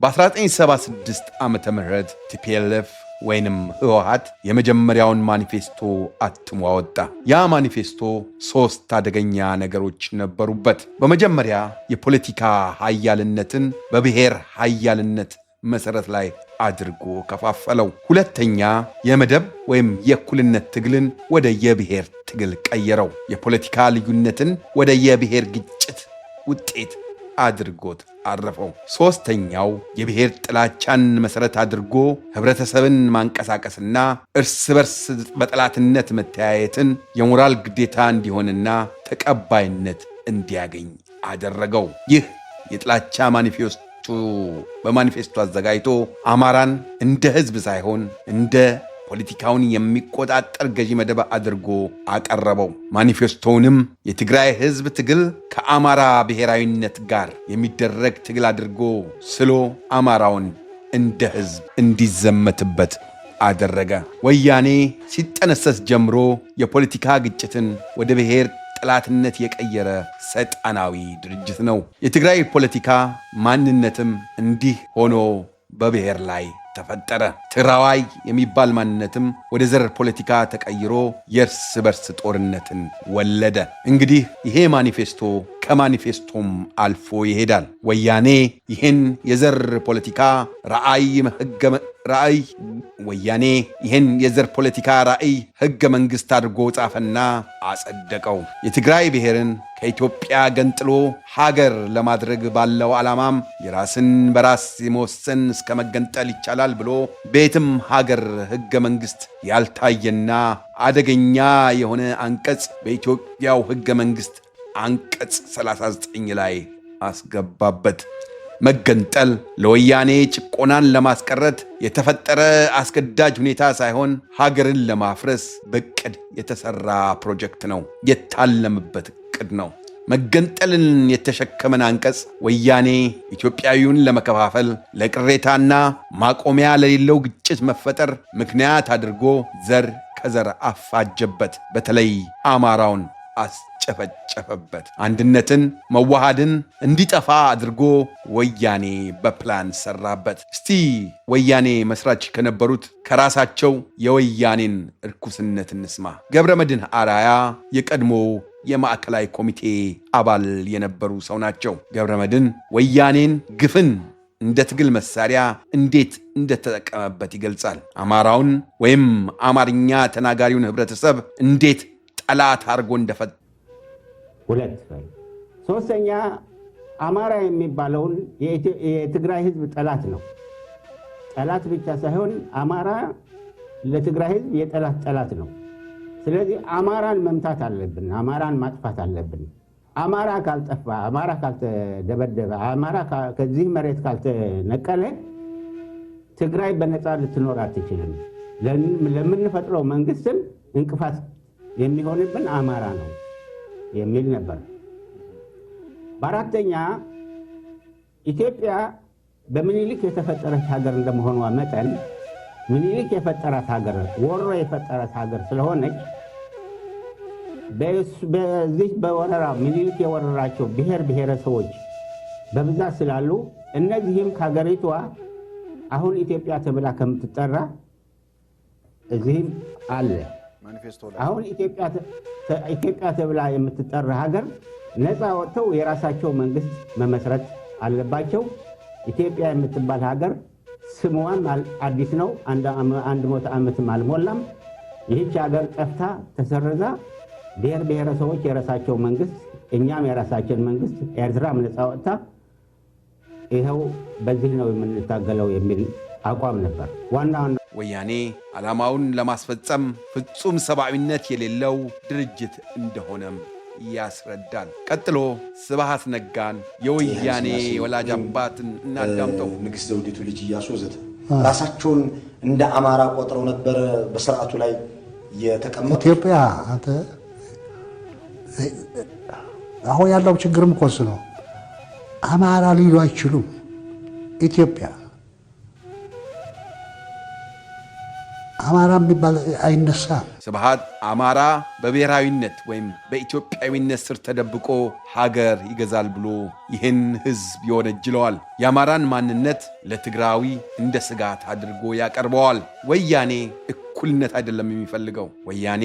በ1976 ዓመተ ምህረት ቲፒኤልኤፍ ወይንም ህወሓት የመጀመሪያውን ማኒፌስቶ አትሞ አወጣ። ያ ማኒፌስቶ 3 አደገኛ ነገሮች ነበሩበት። በመጀመሪያ የፖለቲካ ኃያልነትን በብሔር ኃያልነት መሰረት ላይ አድርጎ ከፋፈለው። ሁለተኛ የመደብ ወይም የእኩልነት ትግልን ወደ የብሔር ትግል ቀየረው። የፖለቲካ ልዩነትን ወደ የብሔር ግጭት ውጤት አድርጎት አረፈው። ሶስተኛው የብሔር ጥላቻን መሰረት አድርጎ ህብረተሰብን ማንቀሳቀስና እርስ በርስ በጠላትነት መተያየትን የሞራል ግዴታ እንዲሆንና ተቀባይነት እንዲያገኝ አደረገው። ይህ የጥላቻ በማኒፌስቶ አዘጋጅቶ አማራን እንደ ህዝብ ሳይሆን እንደ ፖለቲካውን የሚቆጣጠር ገዢ መደብ አድርጎ አቀረበው። ማኒፌስቶውንም የትግራይ ህዝብ ትግል ከአማራ ብሔራዊነት ጋር የሚደረግ ትግል አድርጎ ስሎ አማራውን እንደ ህዝብ እንዲዘመትበት አደረገ። ወያኔ ሲጠነሰስ ጀምሮ የፖለቲካ ግጭትን ወደ ብሔር ጠላትነት የቀየረ ሰይጣናዊ ድርጅት ነው። የትግራይ ፖለቲካ ማንነትም እንዲህ ሆኖ በብሔር ላይ ተፈጠረ። ትግራዋይ የሚባል ማንነትም ወደ ዘር ፖለቲካ ተቀይሮ የእርስ በርስ ጦርነትን ወለደ። እንግዲህ ይሄ ማኒፌስቶ ከማኒፌስቶም አልፎ ይሄዳል። ወያኔ ይህን የዘር ፖለቲካ ራዕይ ህገ መንግሥት አድርጎ ጻፈና አጸደቀው። የትግራይ ብሔርን ከኢትዮጵያ ገንጥሎ ሀገር ለማድረግ ባለው ዓላማም የራስን በራስ የመወሰን እስከ መገንጠል ይቻላል ብሎ ቤትም ሀገር ህገ መንግሥት ያልታየና አደገኛ የሆነ አንቀጽ በኢትዮጵያው ህገ መንግሥት አንቀጽ 39 ላይ አስገባበት። መገንጠል ለወያኔ ጭቆናን ለማስቀረት የተፈጠረ አስገዳጅ ሁኔታ ሳይሆን ሀገርን ለማፍረስ በቅድ የተሰራ ፕሮጀክት ነው። የታለመበት ቅድ ነው። መገንጠልን የተሸከመን አንቀጽ ወያኔ ኢትዮጵያዊውን ለመከፋፈል ለቅሬታና ማቆሚያ ለሌለው ግጭት መፈጠር ምክንያት አድርጎ ዘር ከዘር አፋጀበት። በተለይ አማራውን አስጨፈጨፈበት። አንድነትን መዋሃድን እንዲጠፋ አድርጎ ወያኔ በፕላን ሰራበት። እስቲ ወያኔ መስራች ከነበሩት ከራሳቸው የወያኔን እርኩስነት እንስማ። ገብረመድህን አርአያ የቀድሞ የማዕከላዊ ኮሚቴ አባል የነበሩ ሰው ናቸው። ገብረመድህን ወያኔን ግፍን እንደ ትግል መሳሪያ እንዴት እንደተጠቀመበት ይገልጻል። አማራውን ወይም አማርኛ ተናጋሪውን ህብረተሰብ እንዴት ጠላት አድርጎ እንደፈጠ። ሶስተኛ አማራ የሚባለውን የትግራይ ህዝብ ጠላት ነው። ጠላት ብቻ ሳይሆን አማራ ለትግራይ ህዝብ የጠላት ጠላት ነው። ስለዚህ አማራን መምታት አለብን። አማራን ማጥፋት አለብን። አማራ ካልጠፋ፣ አማራ ካልተደበደበ፣ አማራ ከዚህ መሬት ካልተነቀለ ትግራይ በነፃ ልትኖር አትችልም። ለምንፈጥረው መንግስትም እንቅፋት የሚሆንብን አማራ ነው የሚል ነበር። በአራተኛ ኢትዮጵያ በምኒልክ የተፈጠረች ሀገር እንደመሆኗ መጠን ምኒልክ የፈጠራት ሀገር ወሮ የፈጠራት ሀገር ስለሆነች በዚህ በወረራ ምኒልክ የወረራቸው ብሔር ብሔረሰቦች በብዛት ስላሉ እነዚህም ከሀገሪቷ አሁን ኢትዮጵያ ተብላ ከምትጠራ እዚህም አለ። አሁን ኢትዮጵያ ተብላ የምትጠራ ሀገር ነፃ ወጥተው የራሳቸው መንግስት መመስረት አለባቸው። ኢትዮጵያ የምትባል ሀገር ስሟም አዲስ ነው። 100 ዓመትም አልሞላም። ይህች ሀገር ጠፍታ ተሰርዛ ብሔር ብሔረሰቦች የራሳቸው መንግስት፣ እኛም የራሳችን መንግስት፣ ኤርትራም ነፃ ወጥታ ይኸው በዚህ ነው የምንታገለው የሚል አቋም ነበር። ዋናው ወያኔ ዓላማውን ለማስፈጸም ፍጹም ሰብአዊነት የሌለው ድርጅት እንደሆነም ያስረዳል። ቀጥሎ ስብሃት ነጋን የወያኔ ወላጅ አባትን እናዳምጠው። ንግሥት ዘውዲቱ ልጅ ኢያሱ ወዘተ ራሳቸውን እንደ አማራ ቆጥረው ነበር በስርዓቱ ላይ የተቀመጡት። ኢትዮጵያ አሁን ያለው ችግርም እኮ እሱ ነው። አማራ ሊሉ አይችሉም። ኢትዮጵያ አማራ የሚባል አይነሳ። ስብሃት አማራ በብሔራዊነት ወይም በኢትዮጵያዊነት ስር ተደብቆ ሀገር ይገዛል ብሎ ይህን ህዝብ ይወነጅለዋል። የአማራን ማንነት ለትግራዊ እንደ ስጋት አድርጎ ያቀርበዋል። ወያኔ እኩልነት አይደለም የሚፈልገው። ወያኔ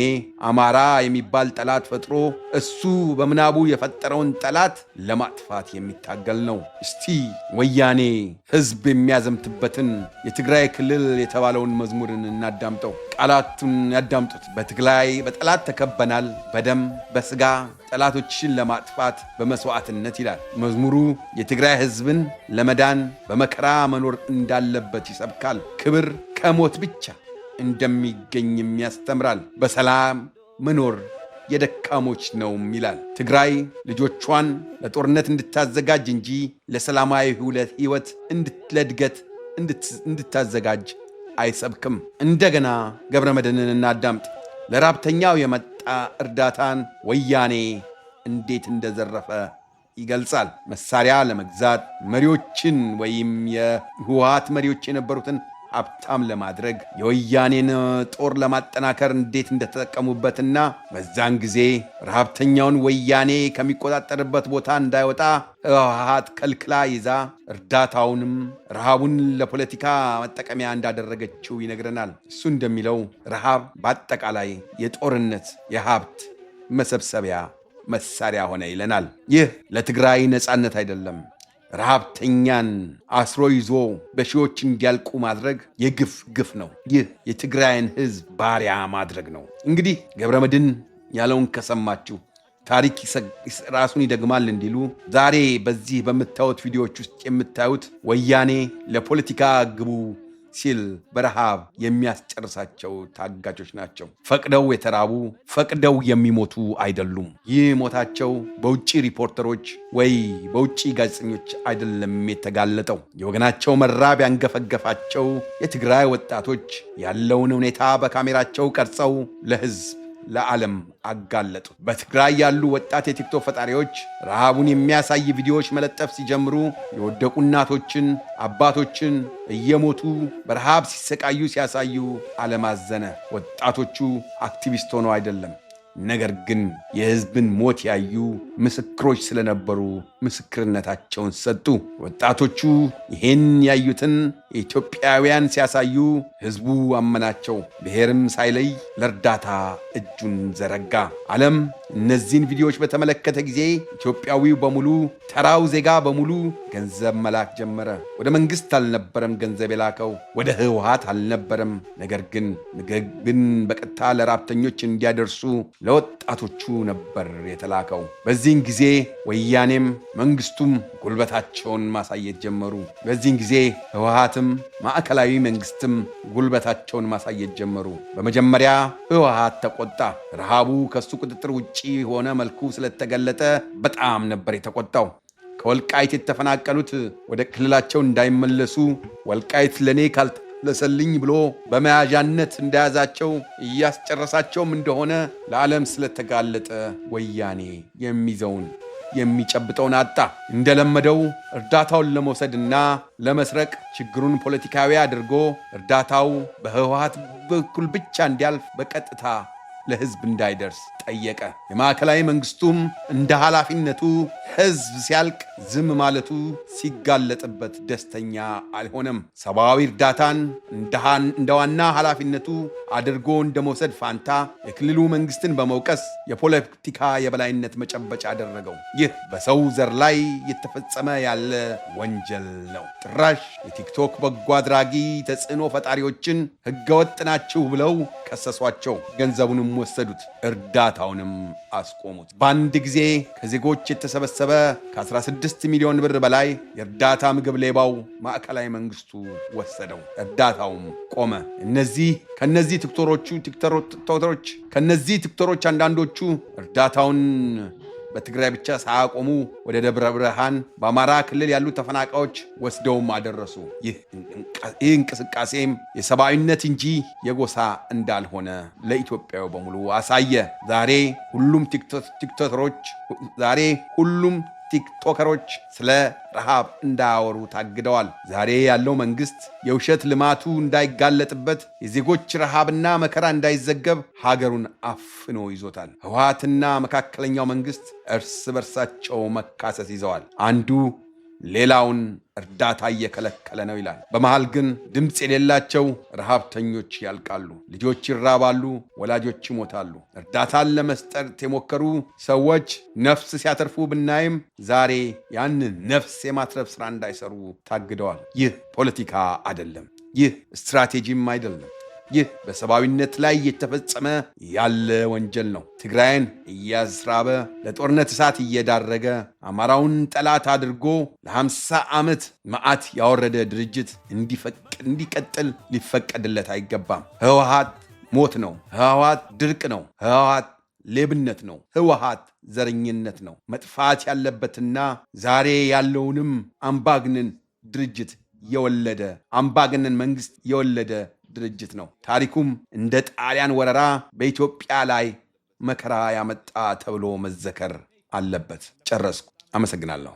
አማራ የሚባል ጠላት ፈጥሮ እሱ በምናቡ የፈጠረውን ጠላት ለማጥፋት የሚታገል ነው። እስቲ ወያኔ ህዝብ የሚያዘምትበትን የትግራይ ክልል የተባለውን መዝሙርን እናዳምጠው። ቃላቱን ያዳምጡት። በትግራይ በጠላት ተከበናል፣ በደም በስጋ ጠላቶችን ለማጥፋት በመስዋዕትነት ይላል መዝሙሩ። የትግራይ ህዝብን ለመዳን በመከራ መኖር እንዳለበት ይሰብካል። ክብር ከሞት ብቻ እንደሚገኝም ያስተምራል። በሰላም መኖር የደካሞች ነውም ይላል። ትግራይ ልጆቿን ለጦርነት እንድታዘጋጅ እንጂ ለሰላማዊ ህይወት ለእድገት እንድታዘጋጅ አይሰብክም። እንደገና ገብረ መድኅንን እናዳምጥ። ለራብተኛው የመጣ እርዳታን ወያኔ እንዴት እንደዘረፈ ይገልጻል። መሳሪያ ለመግዛት መሪዎችን ወይም የህወሓት መሪዎች የነበሩትን ሀብታም ለማድረግ የወያኔን ጦር ለማጠናከር እንዴት እንደተጠቀሙበትና በዛን ጊዜ ረሃብተኛውን ወያኔ ከሚቆጣጠርበት ቦታ እንዳይወጣ ህወሓት ከልክላ ይዛ እርዳታውንም ረሃቡን ለፖለቲካ መጠቀሚያ እንዳደረገችው ይነግረናል። እሱ እንደሚለው ረሃብ በአጠቃላይ የጦርነት የሀብት መሰብሰቢያ መሳሪያ ሆነ ይለናል። ይህ ለትግራይ ነፃነት አይደለም። ረሃብተኛን አስሮ ይዞ በሺዎች እንዲያልቁ ማድረግ ግፍ ነው። ይህ የትግራይን ህዝብ ባሪያ ማድረግ ነው። እንግዲህ ገብረ መድኅን ያለውን ከሰማችሁ ታሪክ ራሱን ይደግማል እንዲሉ ዛሬ በዚህ በምታዩት ቪዲዮዎች ውስጥ የምታዩት ወያኔ ለፖለቲካ ግቡ ሲል በረሃብ የሚያስጨርሳቸው ታጋቾች ናቸው። ፈቅደው የተራቡ ፈቅደው የሚሞቱ አይደሉም። ይህ ሞታቸው በውጭ ሪፖርተሮች ወይ በውጭ ጋዜጠኞች አይደለም የተጋለጠው። የወገናቸው መራብ ያንገፈገፋቸው የትግራይ ወጣቶች ያለውን ሁኔታ በካሜራቸው ቀርጸው ለህዝብ ለዓለም አጋለጡ። በትግራይ ያሉ ወጣት የቲክቶክ ፈጣሪዎች ረሃቡን የሚያሳይ ቪዲዮዎች መለጠፍ ሲጀምሩ የወደቁ እናቶችን፣ አባቶችን እየሞቱ በረሃብ ሲሰቃዩ ሲያሳዩ ዓለም አዘነ። ወጣቶቹ አክቲቪስት ሆነው አይደለም፣ ነገር ግን የህዝብን ሞት ያዩ ምስክሮች ስለነበሩ ምስክርነታቸውን ሰጡ። ወጣቶቹ ይህን ያዩትን ኢትዮጵያውያን ሲያሳዩ ህዝቡ አመናቸው። ብሔርም ሳይለይ ለእርዳታ እጁን ዘረጋ። ዓለም እነዚህን ቪዲዮዎች በተመለከተ ጊዜ ኢትዮጵያዊው በሙሉ ተራው ዜጋ በሙሉ ገንዘብ መላክ ጀመረ። ወደ መንግስት አልነበረም ገንዘብ የላከው፣ ወደ ህወሓት አልነበረም። ነገር ግን በቀጥታ ለራብተኞች እንዲያደርሱ ለወጣቶቹ ነበር የተላከው። በዚህን ጊዜ ወያኔም መንግስቱም ጉልበታቸውን ማሳየት ጀመሩ። በዚህን ጊዜ ህወሓትም ማዕከላዊ መንግስትም ጉልበታቸውን ማሳየት ጀመሩ። በመጀመሪያ ህወሓት ተቆጣ። ረሃቡ ከሱ ቁጥጥር ውጪ ሆነ መልኩ ስለተገለጠ በጣም ነበር የተቆጣው። ከወልቃይት የተፈናቀሉት ወደ ክልላቸው እንዳይመለሱ ወልቃይት ለኔ ካልተመለሰልኝ ብሎ በመያዣነት እንደያዛቸው እያስጨረሳቸውም እንደሆነ ለዓለም ስለተጋለጠ ወያኔ የሚይዘውን የሚጨብጠውን አጣ። እንደለመደው እርዳታውን ለመውሰድና ለመስረቅ ችግሩን ፖለቲካዊ አድርጎ እርዳታው በህወሓት በኩል ብቻ እንዲያልፍ በቀጥታ ለህዝብ እንዳይደርስ ጠየቀ። የማዕከላዊ መንግስቱም እንደ ኃላፊነቱ ህዝብ ሲያልቅ ዝም ማለቱ ሲጋለጥበት ደስተኛ አልሆነም። ሰብአዊ እርዳታን እንደ ዋና ኃላፊነቱ አድርጎ እንደ መውሰድ ፋንታ የክልሉ መንግስትን በመውቀስ የፖለቲካ የበላይነት መጨበጫ አደረገው። ይህ በሰው ዘር ላይ የተፈጸመ ያለ ወንጀል ነው። ጭራሽ የቲክቶክ በጎ አድራጊ ተጽዕኖ ፈጣሪዎችን ህገወጥ ናችሁ ብለው ከሰሷቸው። ገንዘቡንም ወሰዱት፣ እርዳታውንም አስቆሙት። በአንድ ጊዜ ከዜጎች የተሰበሰበ ከ16 ሚሊዮን ብር በላይ የእርዳታ ምግብ ሌባው ማዕከላዊ መንግስቱ ወሰደው። እርዳታውም ቆመ። ከነዚህ ቲክቶሮች አንዳንዶቹ እርዳታውን በትግራይ ብቻ ሳያቆሙ ወደ ደብረ ብርሃን በአማራ ክልል ያሉ ተፈናቃዮች ወስደውም አደረሱ። ይህ እንቅስቃሴም የሰብአዊነት እንጂ የጎሳ እንዳልሆነ ለኢትዮጵያው በሙሉ አሳየ። ዛሬ ሁሉም ቲክቶከሮች ስለ ረሃብ እንዳያወሩ ታግደዋል። ዛሬ ያለው መንግሥት የውሸት ልማቱ እንዳይጋለጥበት፣ የዜጎች ረሃብና መከራ እንዳይዘገብ ሀገሩን አፍኖ ይዞታል። ህወሓትና መካከለኛው መንግሥት እርስ በርሳቸው መካሰስ ይዘዋል። አንዱ ሌላውን እርዳታ እየከለከለ ነው ይላል። በመሃል ግን ድምፅ የሌላቸው ረሃብተኞች ያልቃሉ፣ ልጆች ይራባሉ፣ ወላጆች ይሞታሉ። እርዳታን ለመስጠት የሞከሩ ሰዎች ነፍስ ሲያተርፉ ብናይም ዛሬ ያንን ነፍስ የማትረፍ ሥራ እንዳይሰሩ ታግደዋል። ይህ ፖለቲካ አይደለም። ይህ ስትራቴጂም አይደለም። ይህ በሰብአዊነት ላይ እየተፈጸመ ያለ ወንጀል ነው። ትግራይን እያስራበ ለጦርነት እሳት እየዳረገ አማራውን ጠላት አድርጎ ለ50 ዓመት መዓት ያወረደ ድርጅት እንዲቀጥል ሊፈቀድለት አይገባም። ህወሓት ሞት ነው። ህወሓት ድርቅ ነው። ህወሓት ሌብነት ነው። ህወሓት ዘረኝነት ነው። መጥፋት ያለበትና ዛሬ ያለውንም አምባገነን ድርጅት የወለደ አምባገነን መንግሥት የወለደ ድርጅት ነው። ታሪኩም እንደ ጣሊያን ወረራ በኢትዮጵያ ላይ መከራ ያመጣ ተብሎ መዘከር አለበት። ጨረስኩ። አመሰግናለሁ።